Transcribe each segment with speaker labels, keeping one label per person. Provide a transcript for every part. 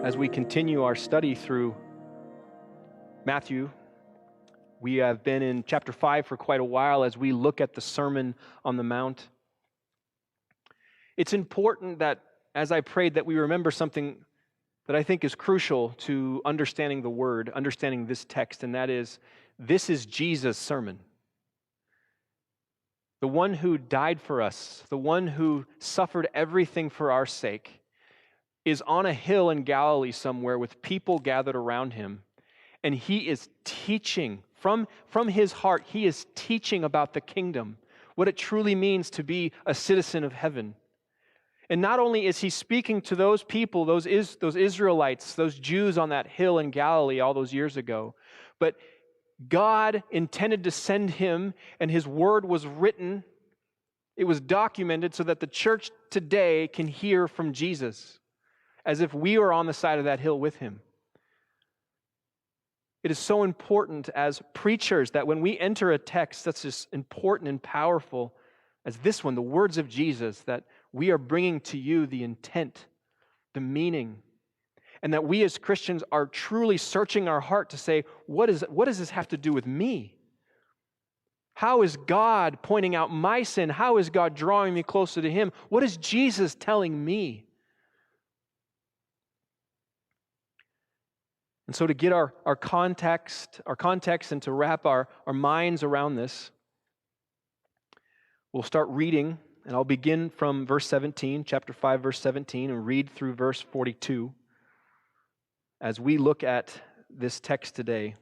Speaker 1: as we continue our study through Matthew. We have been in chapter 5 for quite a while as we look at the Sermon on the Mount. It's important that, as I prayed, that we remember something that I think is crucial to understanding the Word, understanding this text, and that is, this is Jesus' sermon. The one who died for us, the one who suffered everything for our sake, is on a hill in Galilee somewhere with people gathered around him. And he is teaching, from his heart, he is teaching about the kingdom, what it truly means to be a citizen of heaven. And not only is he speaking to those people, those Israelites, those Jews on that hill in Galilee all those years ago, but God intended to send him, and his word was written, it was documented so that the church today can hear from Jesus, as if we were on the side of that hill with him. It is so important as preachers that when we enter a text that's as important and powerful as this one, the words of Jesus, that we are bringing to you the intent, the meaning, and that we as Christians are truly searching our heart to say, what does this have to do with me? How is God pointing out my sin? How is God drawing me closer to him? What is Jesus telling me? And so to get our context and to wrap our minds around this, we'll start reading, and I'll begin from verse 17, chapter 5, verse 17, and read through verse 42 as we look at this text today.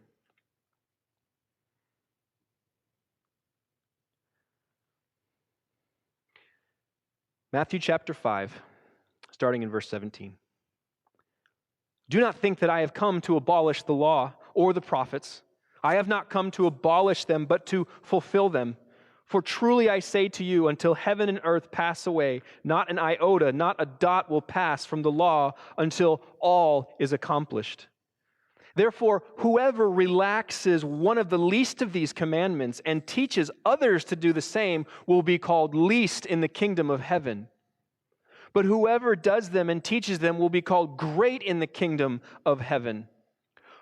Speaker 1: Matthew chapter 5, starting in verse 17. Do not think that I have come to abolish the law or the prophets. I have not come to abolish them, but to fulfill them. For truly I say to you, until heaven and earth pass away, not an iota, not a dot will pass from the law until all is accomplished. Therefore, whoever relaxes one of the least of these commandments and teaches others to do the same will be called least in the kingdom of heaven. But whoever does them and teaches them will be called great in the kingdom of heaven.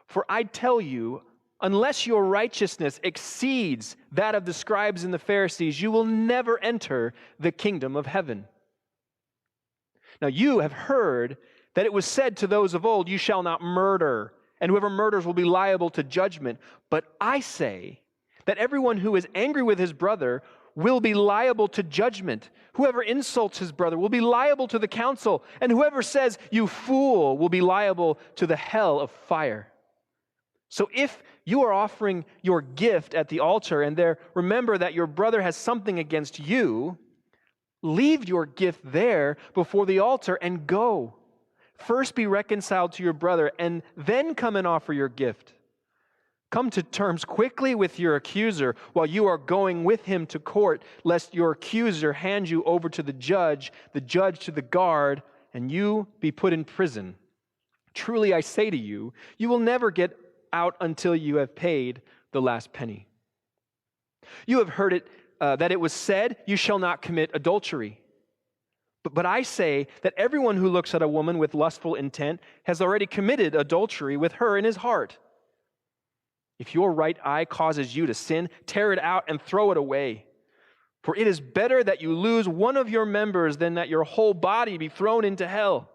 Speaker 1: For I tell you, unless your righteousness exceeds that of the scribes and the Pharisees, you will never enter the kingdom of heaven. Now you have heard that it was said to those of old, you shall not murder, and whoever murders will be liable to judgment. But I say that everyone who is angry with his brother will be liable to judgment. Whoever insults his brother will be liable to the council, and whoever says, you fool, will be liable to the hell of fire. So if you are offering your gift at the altar and there remember that your brother has something against you, leave your gift there before the altar and go. First be reconciled to your brother and then come and offer your gift. Come to terms quickly with your accuser while you are going with him to court, lest your accuser hand you over to the judge to the guard, and you be put in prison. Truly I say to you, you will never get out until you have paid the last penny. You have heard it that it was said, you shall not commit adultery. But I say that everyone who looks at a woman with lustful intent has already committed adultery with her in his heart. If your right eye causes you to sin, tear it out and throw it away. For it is better that you lose one of your members than that your whole body be thrown into hell.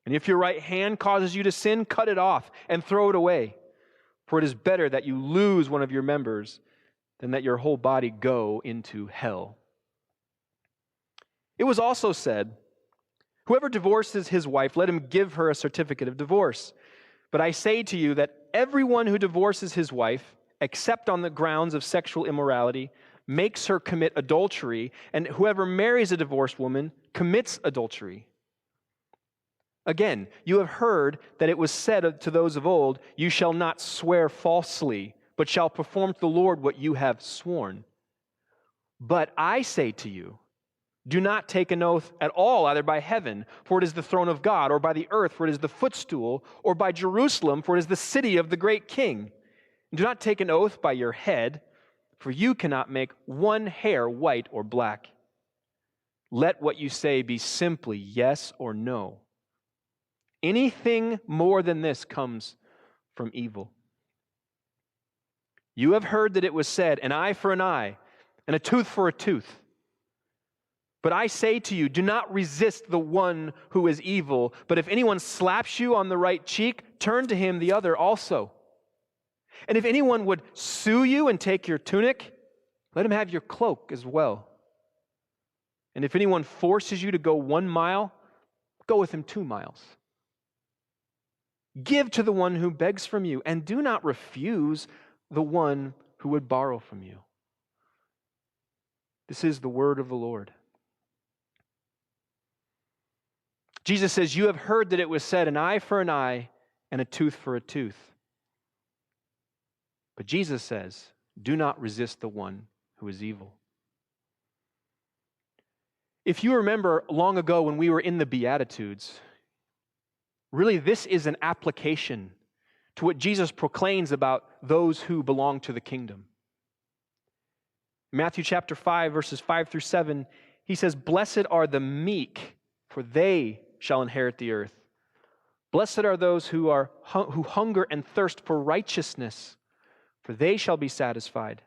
Speaker 1: And if your right hand causes you to sin, cut it off and throw it away. For it is better that you lose one of your members than that your whole body go into hell. It was also said, whoever divorces his wife, let him give her a certificate of divorce. But I say to you that everyone who divorces his wife, except on the grounds of sexual immorality, makes her commit adultery, and whoever marries a divorced woman commits adultery. Again, you have heard that it was said to those of old, you shall not swear falsely, but shall perform to the Lord what you have sworn. But I say to you, do not take an oath at all, either by heaven, for it is the throne of God, or by the earth, for it is the footstool, or by Jerusalem, for it is the city of the great king. And do not take an oath by your head, for you cannot make one hair white or black. Let what you say be simply yes or no. Anything more than this comes from evil. You have heard that it was said, an eye for an eye, and a tooth for a tooth. But I say to you, do not resist the one who is evil, but if anyone slaps you on the right cheek, turn to him the other also. And if anyone would sue you and take your tunic, let him have your cloak as well. And if anyone forces you to go 1 mile, go with him 2 miles. Give to the one who begs from you, and do not refuse the one who would borrow from you. This is the word of the Lord. Jesus says, you have heard that it was said, an eye for an eye and a tooth for a tooth. But Jesus says, do not resist the one who is evil. If you remember long ago when we were in the Beatitudes, really this is an application to what Jesus proclaims about those who belong to the kingdom. In Matthew chapter 5, verses 5 through 7, he says, blessed are the meek, for they shall inherit the earth. Blessed are those who hunger and thirst for righteousness, for they shall be satisfied.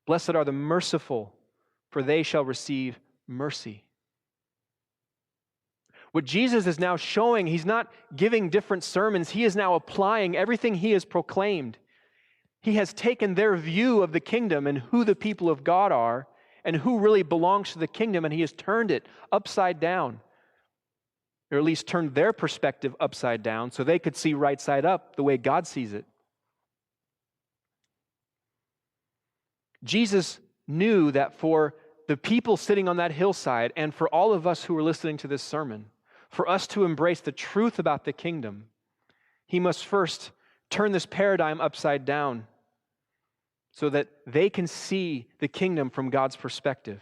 Speaker 1: Blessed are the merciful, for they shall receive mercy. What Jesus is now showing, he's not giving different sermons. He is now applying everything he has proclaimed. He has taken their view of the kingdom and who the people of God are and who really belongs to the kingdom, and he has turned it upside down, or at least turned their perspective upside down so they could see right side up the way God sees it. Jesus knew that for the people sitting on that hillside and for all of us who are listening to this sermon, for us to embrace the truth about the kingdom, he must first turn this paradigm upside down so that they can see the kingdom from God's perspective.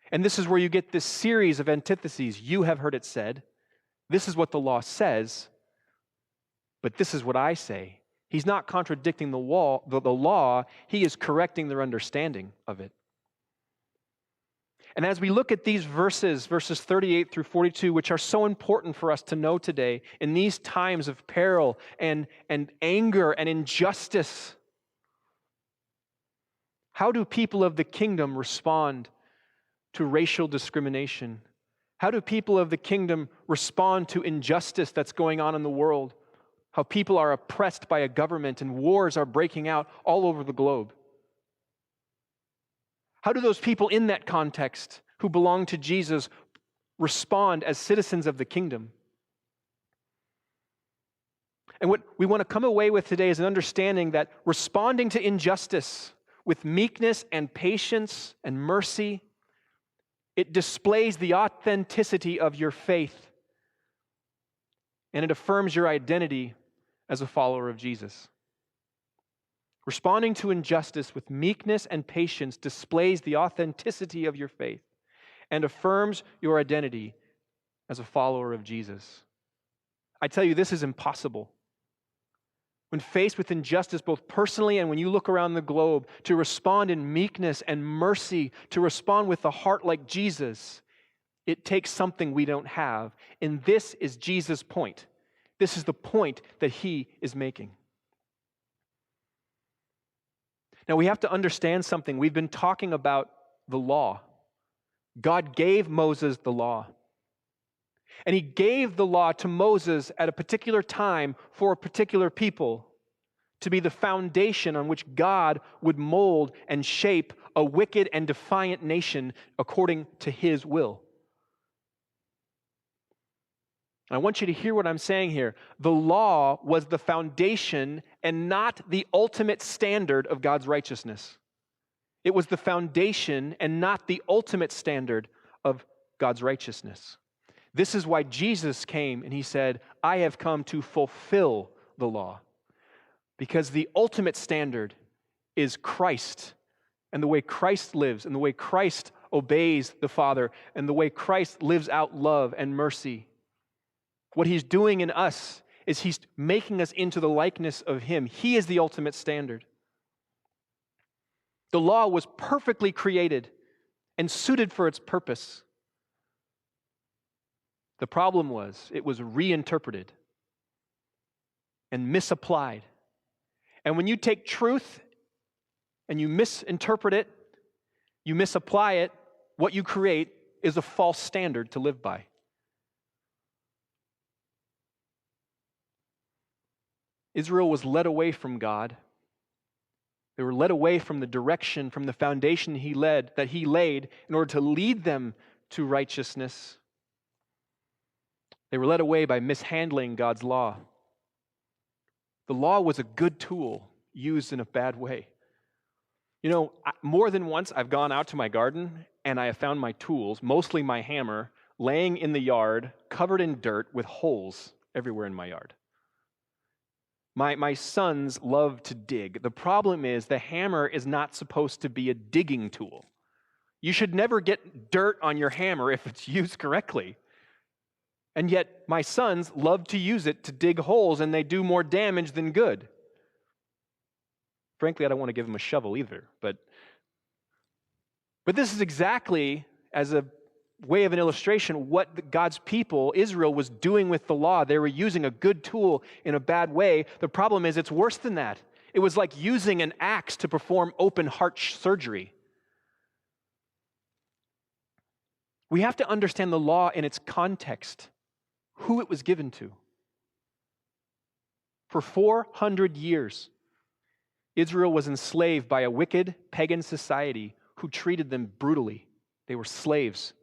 Speaker 1: And this is where you get this series of antitheses. You have heard it said, this is what the law says, but this is what I say. He's not contradicting the law, he is correcting their understanding of it. And as we look at these verses 38 through 42, which are so important for us to know today, in these times of peril and anger and injustice, how do people of the kingdom respond to racial discrimination? How do people of the kingdom respond to injustice that's going on in the world? How people are oppressed by a government and wars are breaking out all over the globe. How do those people in that context who belong to Jesus respond as citizens of the kingdom? And what we want to come away with today is an understanding that responding to injustice with meekness and patience and mercy, it displays the authenticity of your faith, and it affirms your identity as a follower of Jesus. Responding to injustice with meekness and patience displays the authenticity of your faith and affirms your identity as a follower of Jesus. I tell you, this is impossible. When faced with injustice, both personally and when you look around the globe, to respond in meekness and mercy, to respond with a heart like Jesus, it takes something we don't have. And this is Jesus' point. This is the point that he is making. Now, we have to understand something. We've been talking about the law. God gave Moses the law. And he gave the law to Moses at a particular time for a particular people to be the foundation on which God would mold and shape a wicked and defiant nation according to his will. I want you to hear what I'm saying here. The law was the foundation and not the ultimate standard of God's righteousness. It was the foundation and not the ultimate standard of God's righteousness. This is why Jesus came and he said, I have come to fulfill the law. Because the ultimate standard is Christ, and the way Christ lives, and the way Christ obeys the Father, and the way Christ lives out love and mercy. What he's doing in us is he's making us into the likeness of him. He is the ultimate standard. The law was perfectly created and suited for its purpose. The problem was it was reinterpreted and misapplied. And when you take truth and you misinterpret it, you misapply it, what you create is a false standard to live by. Israel was led away from God. They were led away from the direction, from the foundation that he laid in order to lead them to righteousness. They were led away by mishandling God's law. The law was a good tool used in a bad way. You know, more than once I've gone out to my garden and I have found my tools, mostly my hammer, laying in the yard, covered in dirt with holes everywhere in my yard. My sons love to dig. The problem is the hammer is not supposed to be a digging tool. You should never get dirt on your hammer if it's used correctly. And yet my sons love to use it to dig holes, and they do more damage than good. Frankly, I don't want to give them a shovel either. But this is exactly, as a way of an illustration, what God's people, Israel, was doing with the law. They were using a good tool in a bad way. The problem is it's worse than that. It was like using an axe to perform open heart surgery. We have to understand the law in its context, who it was given to. For 400 years, Israel was enslaved by a wicked pagan society who treated them brutally. They were slaves.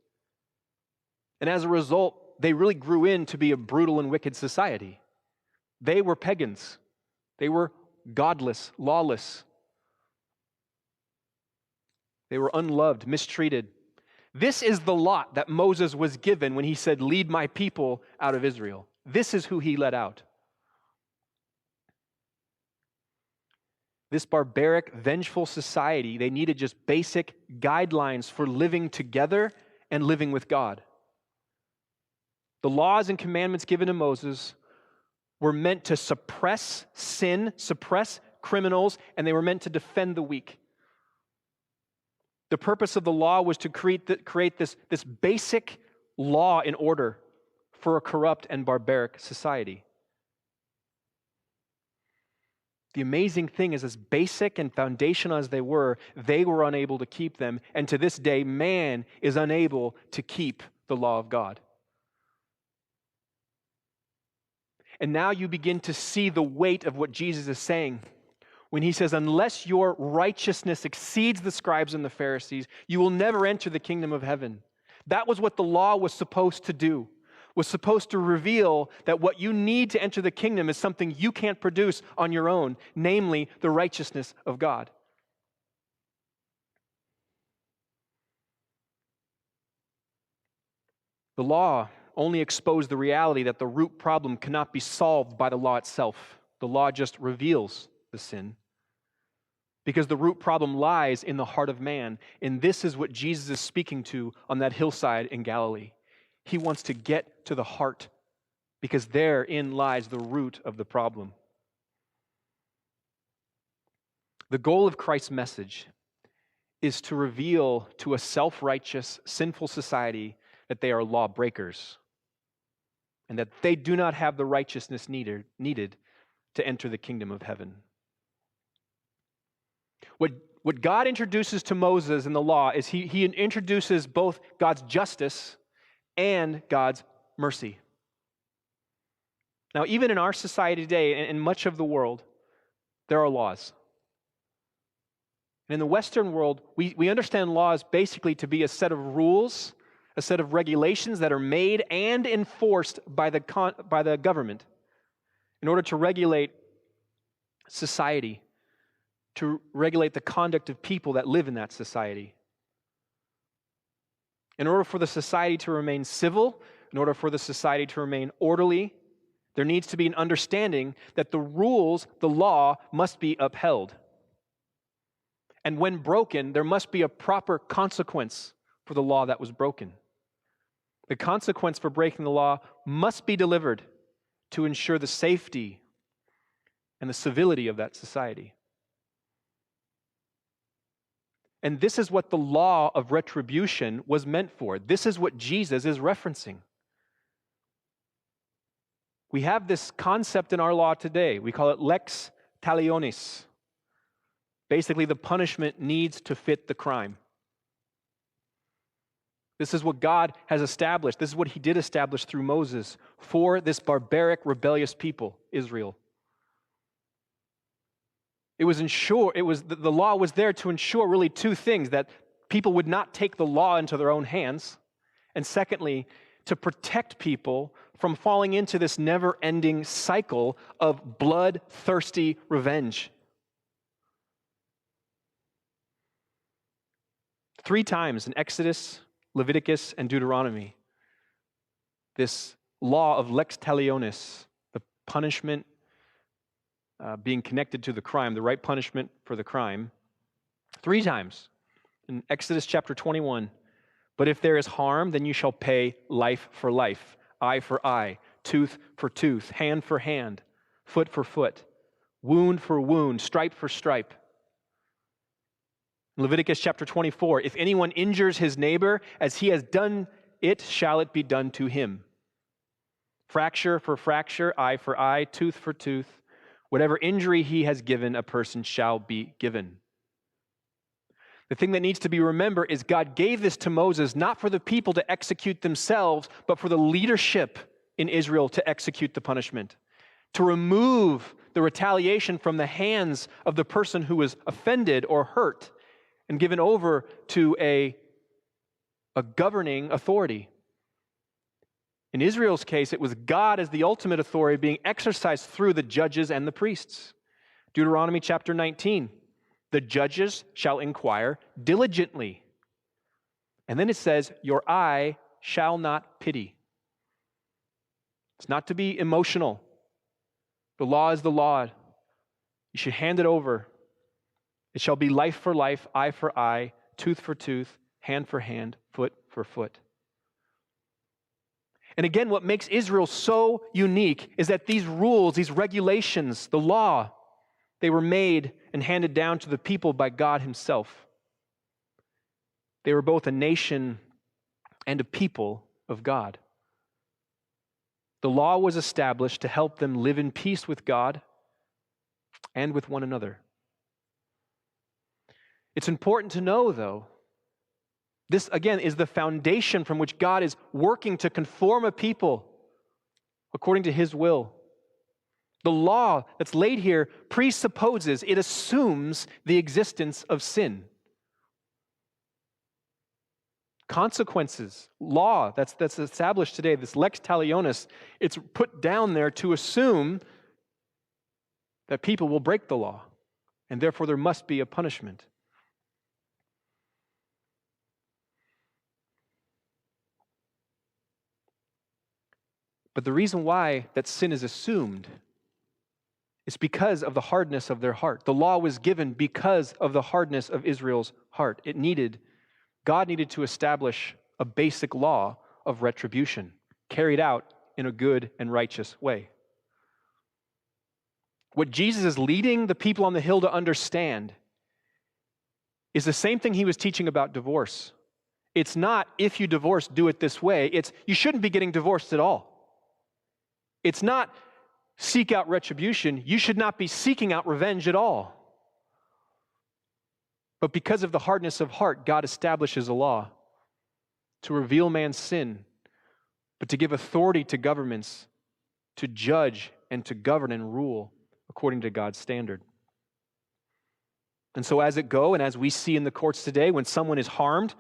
Speaker 1: And as a result, they really grew into be a brutal and wicked society. They were pagans. They were godless, lawless. They were unloved, mistreated. This is the lot that Moses was given when he said, "Lead my people out of Israel." This is who he led out. This barbaric, vengeful society, they needed just basic guidelines for living together and living with God. The laws and commandments given to Moses were meant to suppress sin, suppress criminals, and they were meant to defend the weak. The purpose of the law was to create this basic law and order for a corrupt and barbaric society. The amazing thing is, as basic and foundational as they were unable to keep them. And to this day, man is unable to keep the law of God. And now you begin to see the weight of what Jesus is saying when he says, unless your righteousness exceeds the scribes and the Pharisees, you will never enter the kingdom of heaven. That was what the law was supposed to do, was supposed to reveal that what you need to enter the kingdom is something you can't produce on your own, namely the righteousness of God. The law only exposed the reality that the root problem cannot be solved by the law itself. The law just reveals the sin, because the root problem lies in the heart of man, and this is what Jesus is speaking to on that hillside in Galilee. He wants to get to the heart, because therein lies the root of the problem. The goal of Christ's message is to reveal to a self-righteous, sinful society that they are lawbreakers and that they do not have the righteousness needed to enter the kingdom of heaven. What God introduces to Moses in the law is he introduces both God's justice and God's mercy. Now, even in our society today, and in much of the world, there are laws. And in the Western world, we understand laws basically to be a set of rules, a set of regulations that are made and enforced by the government in order to regulate society, to regulate the conduct of people that live in that society. In order for the society to remain civil, in order for the society to remain orderly, there needs to be an understanding that the rules, the law, must be upheld. And when broken, there must be a proper consequence for the law that was broken. The consequence for breaking the law must be delivered to ensure the safety and the civility of that society. And this is what the law of retribution was meant for. This is what Jesus is referencing. We have this concept in our law today. We call it Lex Talionis. Basically, the punishment needs to fit the crime. This is what God has established. This is what he did establish through Moses for this barbaric, rebellious people, Israel. The law was there to ensure really two things: that people would not take the law into their own hands, and secondly, to protect people from falling into this never-ending cycle of bloodthirsty revenge. 3 times in Exodus, Leviticus, and Deuteronomy, this law of Lex Talionis, the punishment being connected to the crime, the right punishment for the crime, 3 times. In Exodus chapter 21, but if there is harm, then you shall pay life for life, eye for eye, tooth for tooth, hand for hand, foot for foot, wound for wound, stripe for stripe. In Leviticus chapter 24, if anyone injures his neighbor as he has done it, shall it be done to him. Fracture for fracture, eye for eye, tooth for tooth. Whatever injury he has given, a person shall be given. The thing that needs to be remembered is God gave this to Moses not for the people to execute themselves, but for the leadership in Israel to execute the punishment, to remove the retaliation from the hands of the person who was offended or hurt and given over to a governing authority. In Israel's case, it was God as the ultimate authority being exercised through the judges and the priests. Deuteronomy chapter 19, the judges shall inquire diligently. And then it says, your eye shall not pity. It's not to be emotional. The law is the law. You should hand it over. It shall be life for life, eye for eye, tooth for tooth, hand for hand, foot for foot. And again, what makes Israel so unique is that these rules, these regulations, the law, they were made and handed down to the people by God himself. They were both a nation and a people of God. The law was established to help them live in peace with God and with one another. It's important to know, though, this, again, is the foundation from which God is working to conform a people according to his will. The law that's laid here presupposes, it assumes the existence of sin. Consequences, law that's established today, this Lex Talionis, it's put down there to assume that people will break the law, and therefore there must be a punishment. But the reason why that sin is assumed is because of the hardness of their heart. The law was given because of the hardness of Israel's heart. God needed to establish a basic law of retribution, carried out in a good and righteous way. What Jesus is leading the people on the hill to understand is the same thing he was teaching about divorce. It's not, if you divorce, do it this way. It's, you shouldn't be getting divorced at all. It's not, seek out retribution. You should not be seeking out revenge at all. But because of the hardness of heart, God establishes a law to reveal man's sin, but to give authority to governments to judge and to govern and rule according to God's standard. And so as it go, and as we see in the courts today, when someone is harmed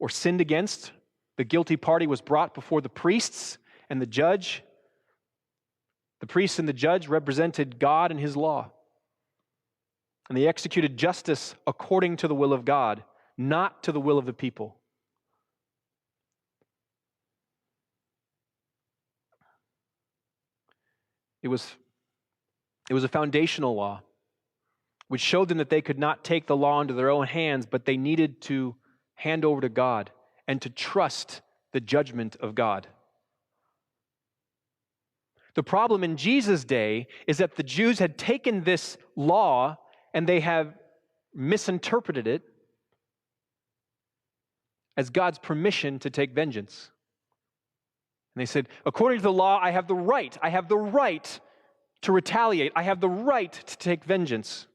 Speaker 1: or sinned against, the guilty party was brought before the priests and the judge. The priests and the judge represented God and his law. And they executed justice according to the will of God, not to the will of the people. It was a foundational law, which showed them that they could not take the law into their own hands, but they needed to hand over to God and to trust the judgment of God. The problem in Jesus' day is that the Jews had taken this law and they have misinterpreted it as God's permission to take vengeance. And they said, according to the law, I have the right. I have the right to retaliate. I have the right to take vengeance.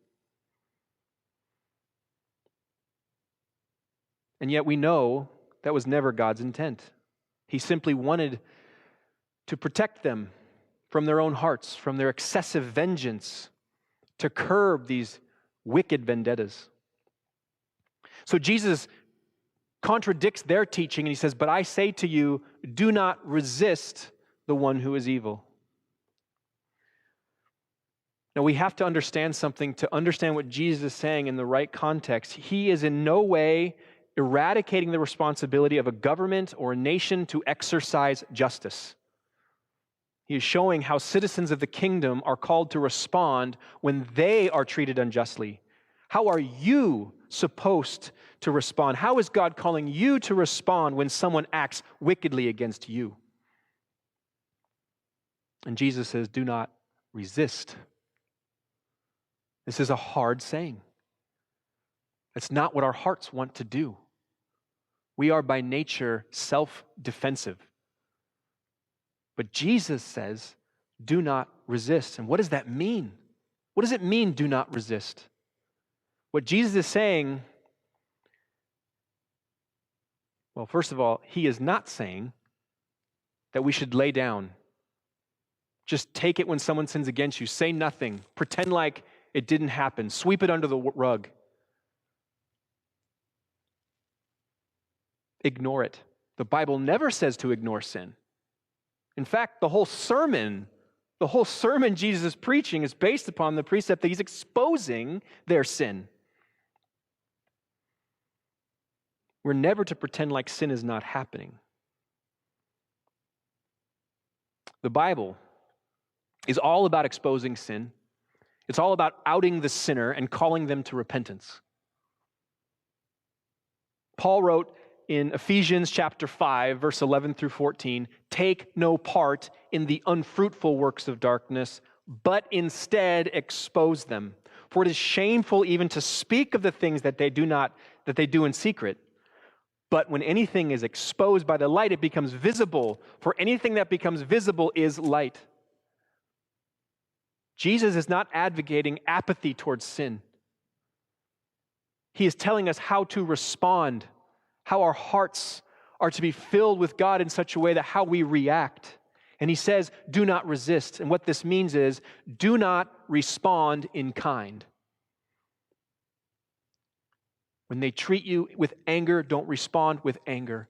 Speaker 1: And yet we know that was never God's intent. He simply wanted to protect them from their own hearts, from their excessive vengeance, to curb these wicked vendettas. So Jesus contradicts their teaching and he says, but I say to you, do not resist the one who is evil. Now we have to understand something to understand what Jesus is saying in the right context. He is in no way eradicating the responsibility of a government or a nation to exercise justice. He is showing how citizens of the kingdom are called to respond when they are treated unjustly. How are you supposed to respond? How is God calling you to respond when someone acts wickedly against you? And Jesus says, do not resist. This is a hard saying. It's not what our hearts want to do. We are by nature self-defensive. But Jesus says, do not resist. And what does that mean? What does it mean, do not resist? What Jesus is saying, well, first of all, he is not saying that we should lay down. Just take it when someone sins against you. Say nothing. Pretend like it didn't happen. Sweep it under the rug. Ignore it. The Bible never says to ignore sin. In fact, the whole sermon Jesus is preaching is based upon the precept that he's exposing their sin. We're never to pretend like sin is not happening. The Bible is all about exposing sin. It's all about outing the sinner and calling them to repentance. Paul wrote in Ephesians chapter 5, verse 11 through 14, take no part in the unfruitful works of darkness, but instead expose them. For it is shameful even to speak of the things that they do in secret. But when anything is exposed by the light, it becomes visible. For anything that becomes visible is light. Jesus is not advocating apathy towards sin. He is telling us how to respond, how our hearts are to be filled with God in such a way that how we react. And he says, do not resist. And what this means is, do not respond in kind. When they treat you with anger, don't respond with anger.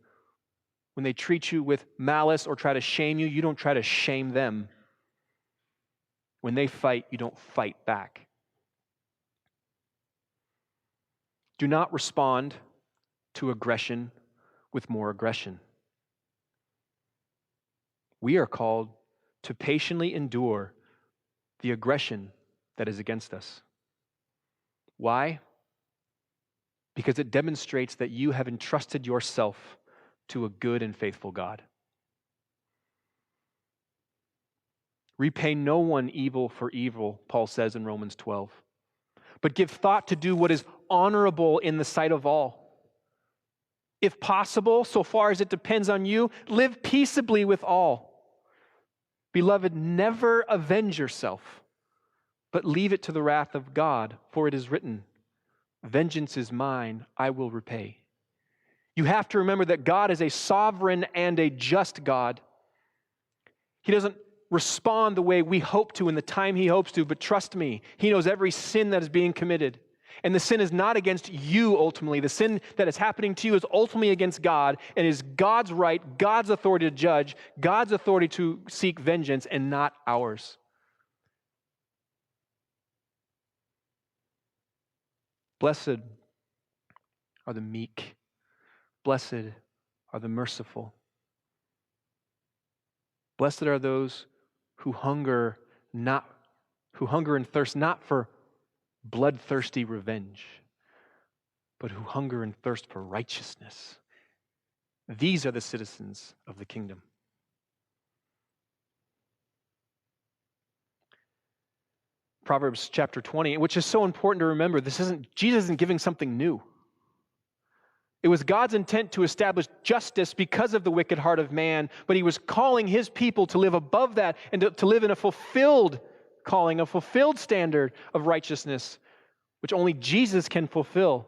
Speaker 1: When they treat you with malice or try to shame you, you don't try to shame them. When they fight, you don't fight back. Do not respond to aggression with more aggression. We are called to patiently endure the aggression that is against us. Why? Because it demonstrates that you have entrusted yourself to a good and faithful God. Repay no one evil for evil, Paul says in Romans 12. But give thought to do what is honorable in the sight of all. If possible, so far as it depends on you, live peaceably with all. Beloved, never avenge yourself, but leave it to the wrath of God, for it is written, vengeance is mine, I will repay. You have to remember that God is a sovereign and a just God. He doesn't respond the way we hope to in the time he hopes to, but trust me, he knows every sin that is being committed. And the sin is not against you ultimately. The sin that is happening to you is ultimately against God, and is God's right, God's authority to judge, God's authority to seek vengeance, and not ours. Blessed are the meek. Blessed are the merciful. Blessed are those who hunger and thirst not for bloodthirsty revenge, but who hunger and thirst for righteousness. These are the citizens of the kingdom. Proverbs chapter 20, which is so important to remember, Jesus isn't giving something new. It was God's intent to establish justice because of the wicked heart of man, but he was calling his people to live above that and to live in a fulfilled calling, a fulfilled standard of righteousness, which only Jesus can fulfill.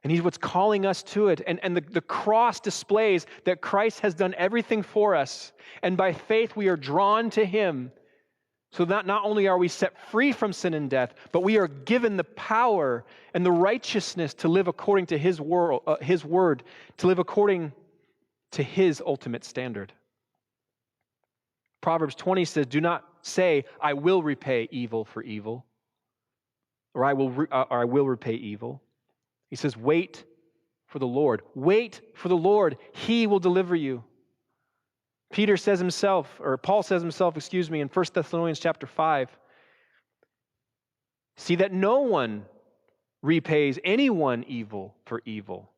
Speaker 1: And he's what's calling us to it. And the cross displays that Christ has done everything for us. And by faith we are drawn to him. So that not only are we set free from sin and death, but we are given the power and the righteousness to live according to his word, to live according to his ultimate standard. Proverbs 20 says, "Do not say, I will repay evil for evil, or I will repay evil." He says, wait for the Lord. Wait for the Lord. He will deliver you. Paul says himself, in 1 Thessalonians chapter 5, see that no one repays anyone evil for evil.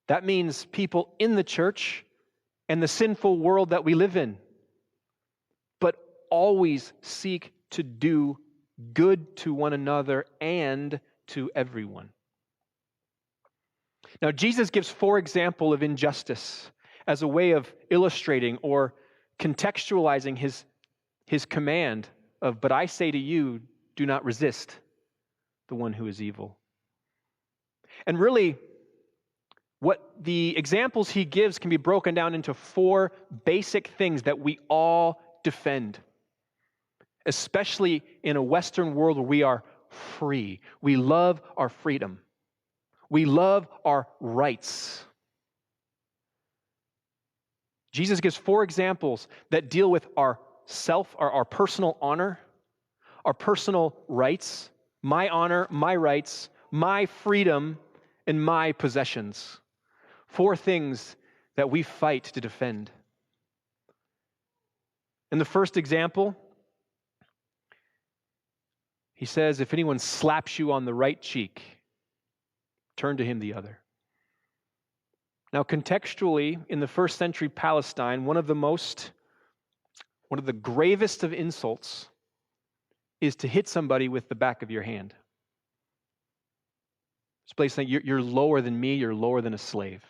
Speaker 1: That means people in the church and the sinful world that we live in. But always seek to do good to one another and to everyone. Now, Jesus gives 4 examples of injustice as a way of illustrating or contextualizing his command of, but I say to you, do not resist the one who is evil. And really, what the examples he gives can be broken down into 4 basic things that we all defend, especially in a Western world where we are free. We love our freedom. We love our rights. Jesus gives 4 examples that deal with our personal honor, our personal rights, my honor, my rights, my freedom, and my possessions. 4 things that we fight to defend. In the first example, he says, if anyone slaps you on the right cheek, turn to him the other. Now, contextually, in the first century Palestine, one of the gravest of insults is to hit somebody with the back of your hand. It's basically saying, you're lower than me, you're lower than a slave.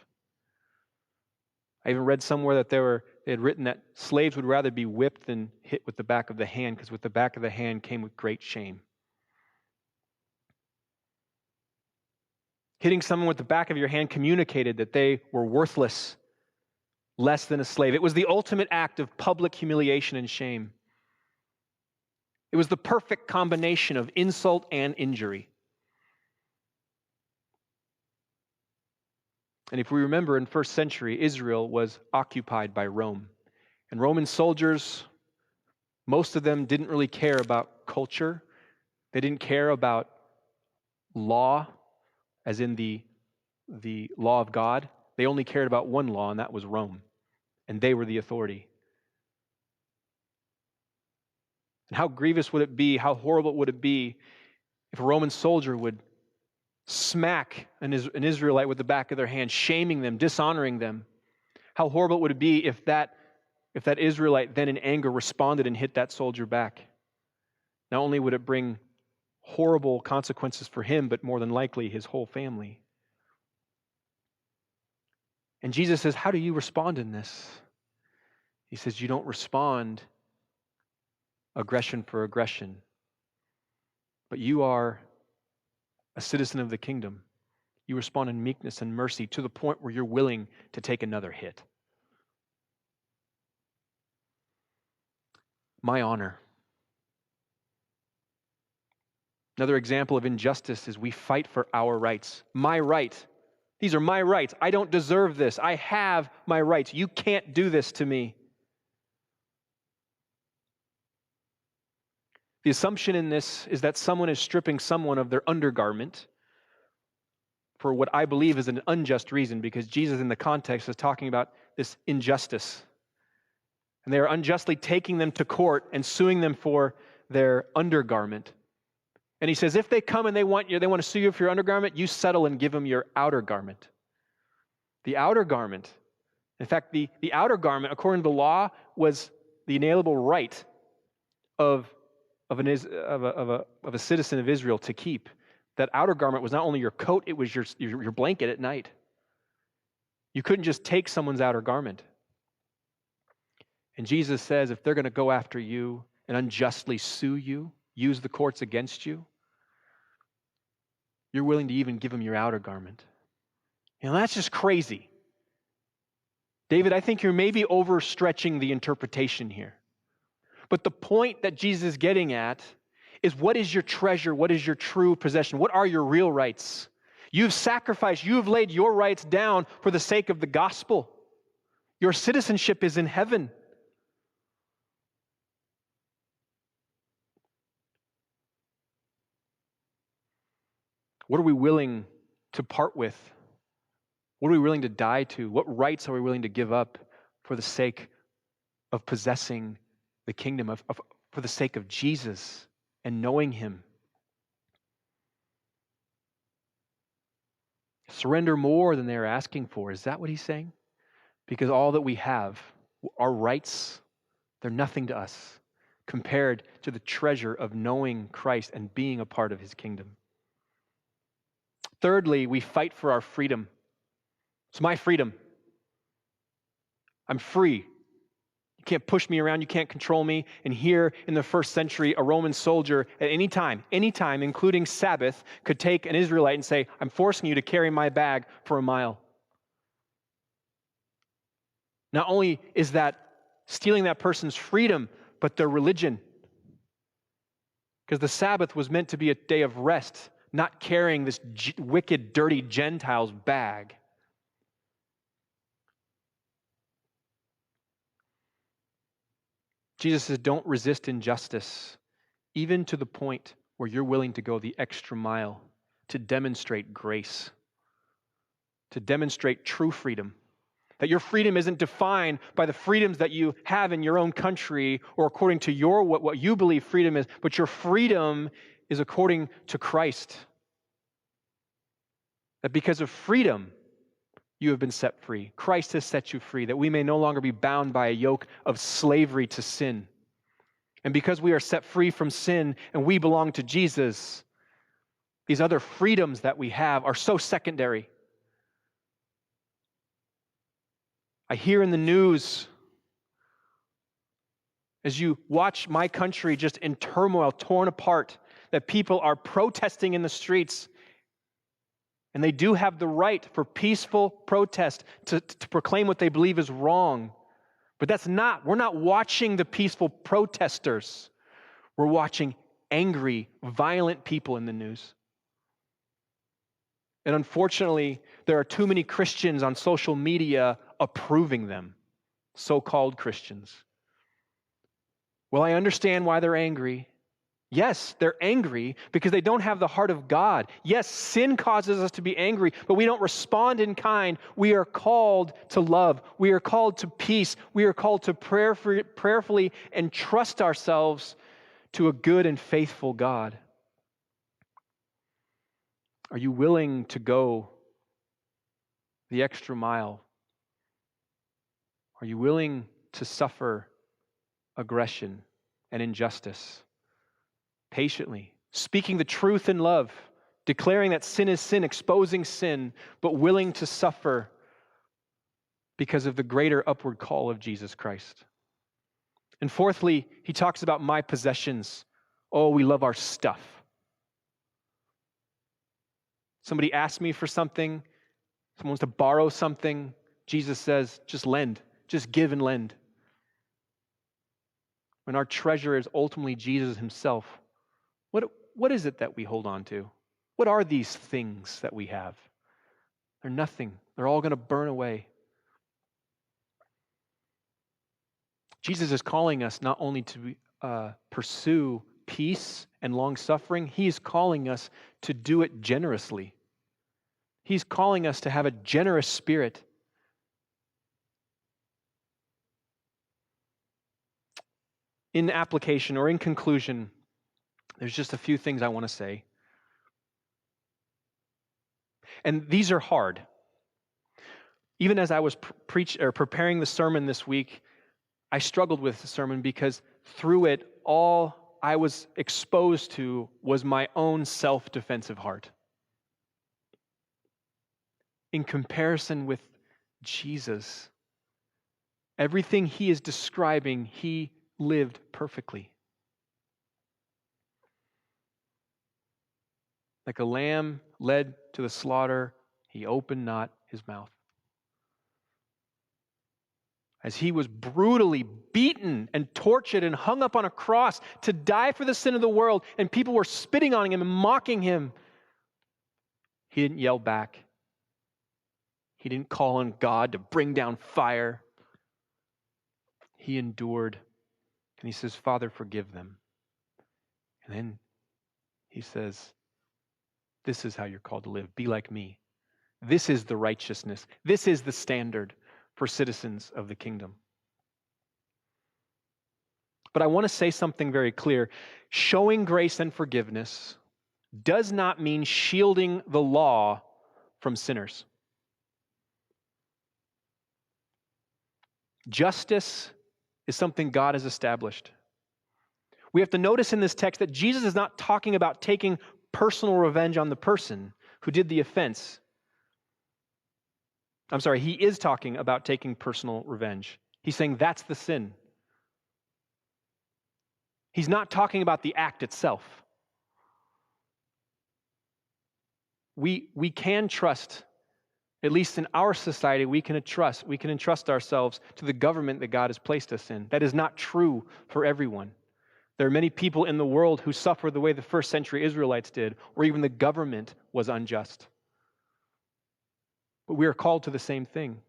Speaker 1: I even read somewhere that they had written that slaves would rather be whipped than hit with the back of the hand, because with the back of the hand came with great shame. Hitting someone with the back of your hand communicated that they were worthless, less than a slave. It was the ultimate act of public humiliation and shame. It was the perfect combination of insult and injury. And if we remember, in first century, Israel was occupied by Rome. And Roman soldiers, most of them didn't really care about culture. They didn't care about law, as in the law of God. They only cared about one law, and that was Rome. And they were the authority. And how grievous would it be, how horrible would it be if a Roman soldier would smack an Israelite with the back of their hand, shaming them, dishonoring them? How horrible would it be if that Israelite then in anger responded and hit that soldier back? Not only would it bring horrible consequences for him, but more than likely his whole family. And Jesus says, how do you respond in this? He says, you don't respond aggression for aggression, but you are a citizen of the kingdom. You respond in meekness and mercy to the point where you're willing to take another hit. My honor. Another example of injustice is we fight for our rights. My right. These are my rights. I don't deserve this. I have my rights. You can't do this to me. The assumption in this is that someone is stripping someone of their undergarment for what I believe is an unjust reason, because Jesus in the context is talking about this injustice. And they are unjustly taking them to court and suing them for their undergarment. And he says, if they come and they want to sue you for your undergarment, you settle and give them your outer garment. The outer garment. In fact, the outer garment, according to the law, was the inalienable right of a citizen of Israel to keep. That outer garment was not only your coat, it was your blanket at night. You couldn't just take someone's outer garment. And Jesus says if they're going to go after you and unjustly sue you, use the courts against you, you're willing to even give them your outer garment. That's just crazy. David, I think you're maybe overstretching the interpretation here. But the point that Jesus is getting at is, what is your treasure? What is your true possession? What are your real rights? You've sacrificed, you've laid your rights down for the sake of the gospel. Your citizenship is in heaven. What are we willing to part with? What are we willing to die to? What rights are we willing to give up for the sake of possessing the kingdom, for the sake of Jesus and knowing him? Surrender more than they're asking for. Is that what he's saying? Because all that we have, our rights, they're nothing to us compared to the treasure of knowing Christ and being a part of his kingdom. Thirdly, we fight for our freedom. It's my freedom. I'm free. You can't push me around. You can't control me. And here in the first century, a Roman soldier at any time, including Sabbath, could take an Israelite and say, I'm forcing you to carry my bag for a mile. Not only is that stealing that person's freedom, but their religion. Because the Sabbath was meant to be a day of rest, not carrying this wicked, dirty Gentile's bag. Jesus says, don't resist injustice, even to the point where you're willing to go the extra mile to demonstrate grace, to demonstrate true freedom. That your freedom isn't defined by the freedoms that you have in your own country or according to what you believe freedom is, but your freedom is according to Christ. That because of freedom, you have been set free. Christ has set you free, that we may no longer be bound by a yoke of slavery to sin. And because we are set free from sin and we belong to Jesus, these other freedoms that we have are so secondary. I hear in the news, as you watch my country just in turmoil, torn apart, that people are protesting in the streets. And they do have the right for peaceful protest to proclaim what they believe is wrong. But we're not watching the peaceful protesters. We're watching angry, violent people in the news. And unfortunately, there are too many Christians on social media approving them, so-called Christians. Well, I understand why they're angry. Yes, they're angry because they don't have the heart of God. Yes, sin causes us to be angry, but we don't respond in kind. We are called to love. We are called to peace. We are called to prayerfully entrust ourselves to a good and faithful God. Are you willing to go the extra mile? Are you willing to suffer aggression and injustice patiently, speaking the truth in love, declaring that sin is sin, exposing sin, but willing to suffer because of the greater upward call of Jesus Christ? And fourthly, he talks about my possessions. Oh, we love our stuff. Somebody asks me for something, someone wants to borrow something, Jesus says, just lend, just give and lend. When our treasure is ultimately Jesus himself, what is it that we hold on to? What are these things that we have? They're nothing. They're all going to burn away. Jesus is calling us not only to pursue peace and long-suffering, he is calling us to do it generously. He's calling us to have a generous spirit. In application or in conclusion, there's just a few things I want to say. And these are hard. Even as I was preparing the sermon this week, I struggled with the sermon because through it all, I was exposed to was my own self-defensive heart. In comparison with Jesus, everything he is describing, he lived perfectly. Like a lamb led to the slaughter, he opened not his mouth. As he was brutally beaten and tortured and hung up on a cross to die for the sin of the world, and people were spitting on him and mocking him, he didn't yell back. He didn't call on God to bring down fire. He endured, and he says, Father, forgive them. And then he says, this is how you're called to live. Be like me. This is the righteousness. This is the standard for citizens of the kingdom. But I want to say something very clear. Showing grace and forgiveness does not mean shielding the law from sinners. Justice is something God has established. We have to notice in this text that Jesus is not talking about taking personal revenge on the person who did the offense. He is talking about taking personal revenge. He's saying that's the sin. He's not talking about the act itself. We can trust, at least in our society, we can entrust ourselves to the government that God has placed us in. That is not true for everyone. There are many people in the world who suffer the way the first century Israelites did, or even the government was unjust. But we are called to the same thing.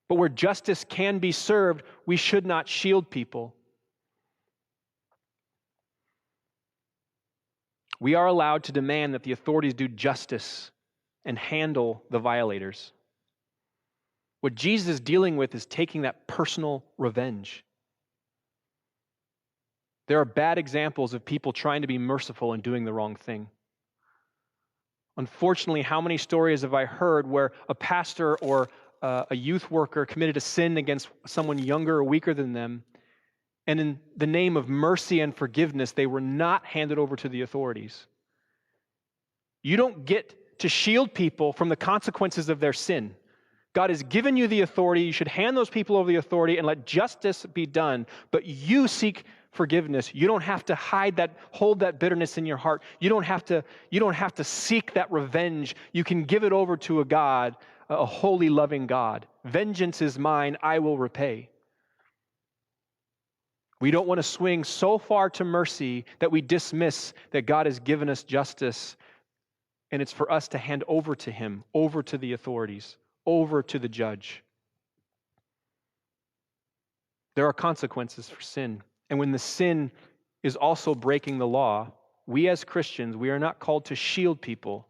Speaker 1: But where justice can be served, we should not shield people. We are allowed to demand that the authorities do justice and handle the violators. What Jesus is dealing with is taking that personal revenge. There are bad examples of people trying to be merciful and doing the wrong thing. Unfortunately, how many stories have I heard where a pastor or a youth worker committed a sin against someone younger or weaker than them, and in the name of mercy and forgiveness, they were not handed over to the authorities. You don't get to shield people from the consequences of their sin. God has given you the authority. You should hand those people over the authority and let justice be done. But you seek forgiveness. You don't have to hold that bitterness in your heart. You don't have to seek that revenge. You can give it over to a God, a holy, loving God. Vengeance is mine, I will repay. We don't want to swing so far to mercy that we dismiss that God has given us justice, and it's for us to hand over to Him, over to the authorities, over to the judge. There are consequences for sin. And when the sin is also breaking the law, we as Christians, we are not called to shield people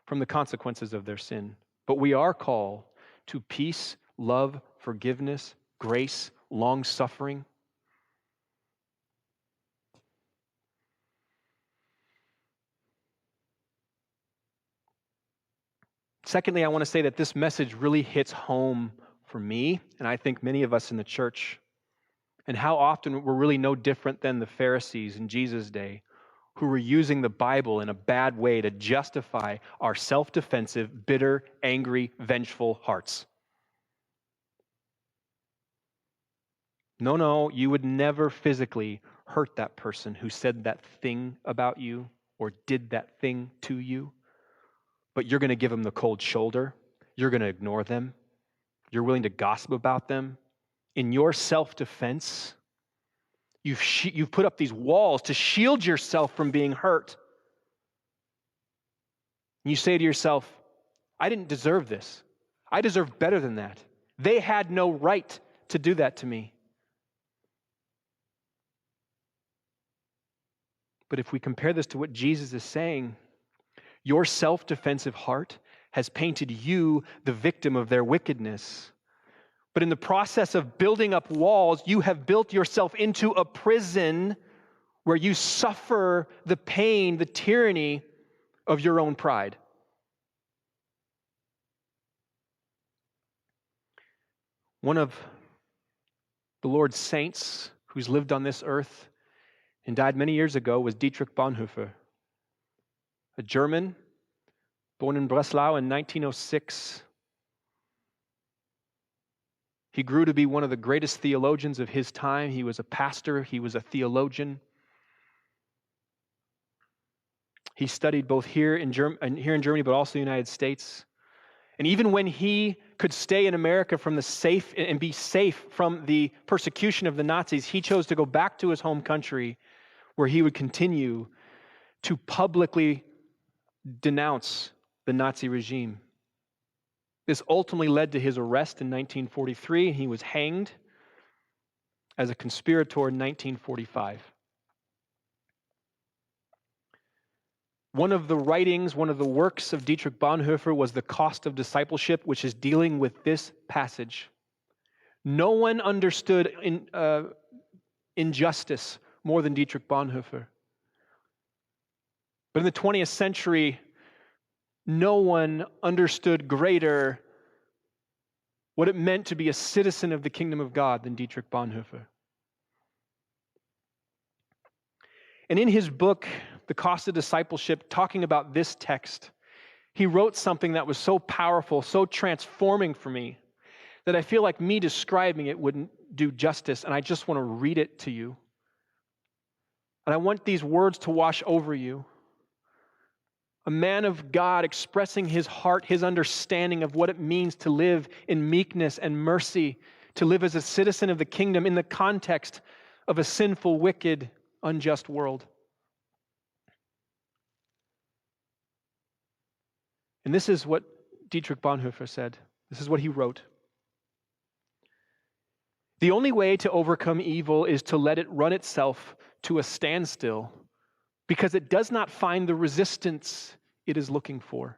Speaker 1: from the consequences of their sin. But we are called to peace, love, forgiveness, grace, long-suffering. Secondly, I want to say that this message really hits home for me, and I think many of us in the church, and how often we're really no different than the Pharisees in Jesus' day, who were using the Bible in a bad way to justify our self-defensive, bitter, angry, vengeful hearts. No, you would never physically hurt that person who said that thing about you or did that thing to you, but you're going to give them the cold shoulder. You're going to ignore them. You're willing to gossip about them. In your self-defense, you've put up these walls to shield yourself from being hurt. And you say to yourself, I didn't deserve this. I deserve better than that. They had no right to do that to me. But if we compare this to what Jesus is saying, your self-defensive heart has painted you the victim of their wickedness. But in the process of building up walls, you have built yourself into a prison where you suffer the pain, the tyranny of your own pride. One of the Lord's saints who's lived on this earth, and died many years ago was Dietrich Bonhoeffer, a German born in Breslau in 1906. He grew to be one of the greatest theologians of his time. He was a pastor. He was a theologian. He studied both here in Germany, but also the United States. And even when he could stay in America and be safe from the persecution of the Nazis, he chose to go back to his home country, where he would continue to publicly denounce the Nazi regime. This ultimately led to his arrest in 1943. He was hanged as a conspirator in 1945. One of the works of Dietrich Bonhoeffer was The Cost of Discipleship, which is dealing with this passage. No one understood injustice more than Dietrich Bonhoeffer. But in the 20th century, no one understood greater what it meant to be a citizen of the kingdom of God than Dietrich Bonhoeffer. And in his book, The Cost of Discipleship, talking about this text, he wrote something that was so powerful, so transforming for me, that I feel like me describing it wouldn't do justice, and I just want to read it to you. And I want these words to wash over you. A man of God expressing his heart, his understanding of what it means to live in meekness and mercy, to live as a citizen of the kingdom in the context of a sinful, wicked, unjust world. And this is what Dietrich Bonhoeffer said. This is what he wrote. The only way to overcome evil is to let it run itself to a standstill, because it does not find the resistance it is looking for.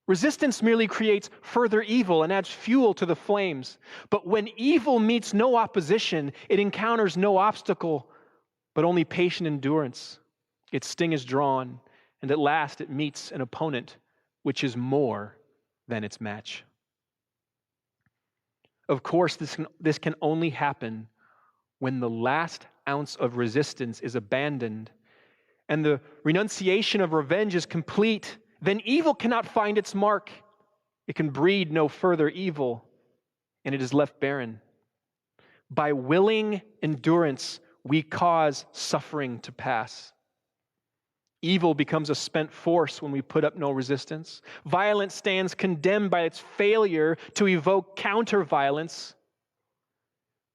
Speaker 1: Resistance merely creates further evil and adds fuel to the flames. But when evil meets no opposition, it encounters no obstacle, but only patient endurance. Its sting is drawn, and at last it meets an opponent which is more than its match. Of course, this can only happen when the last ounce of resistance is abandoned and the renunciation of revenge is complete. Then evil cannot find its mark. It can breed no further evil, and it is left barren. By willing endurance, we cause suffering to pass. Evil becomes a spent force when we put up no resistance. Violence stands condemned by its failure to evoke counter-violence.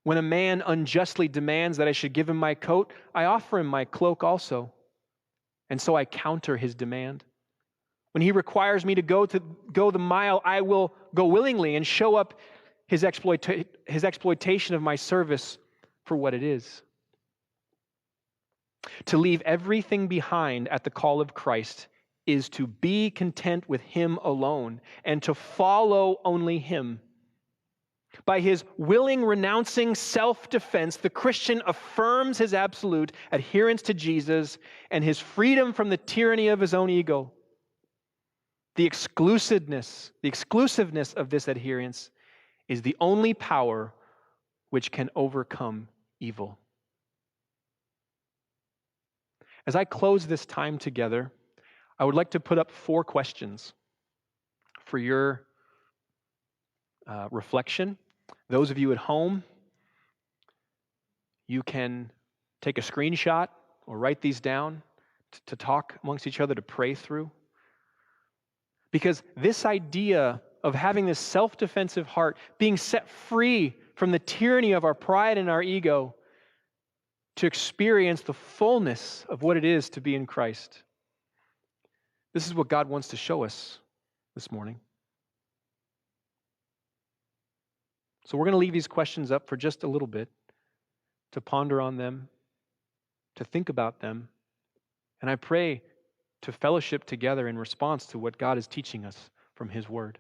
Speaker 1: When a man unjustly demands that I should give him my coat, I offer him my cloak also. And so I counter his demand. When he requires me to go the mile, I will go willingly and show up his exploitation of my service for what it is. To leave everything behind at the call of Christ is to be content with him alone and to follow only him. By his willing renouncing self-defense, the Christian affirms his absolute adherence to Jesus and his freedom from the tyranny of his own ego. The exclusiveness of this adherence is the only power which can overcome evil. As I close this time together, I would like to put up 4 questions for your reflection. Those of you at home, you can take a screenshot or write these down to talk amongst each other, to pray through. Because this idea of having this self-defensive heart, being set free from the tyranny of our pride and our ego, to experience the fullness of what it is to be in Christ. This is what God wants to show us this morning. So we're going to leave these questions up for just a little bit, to ponder on them, to think about them, and I pray to fellowship together in response to what God is teaching us from His Word.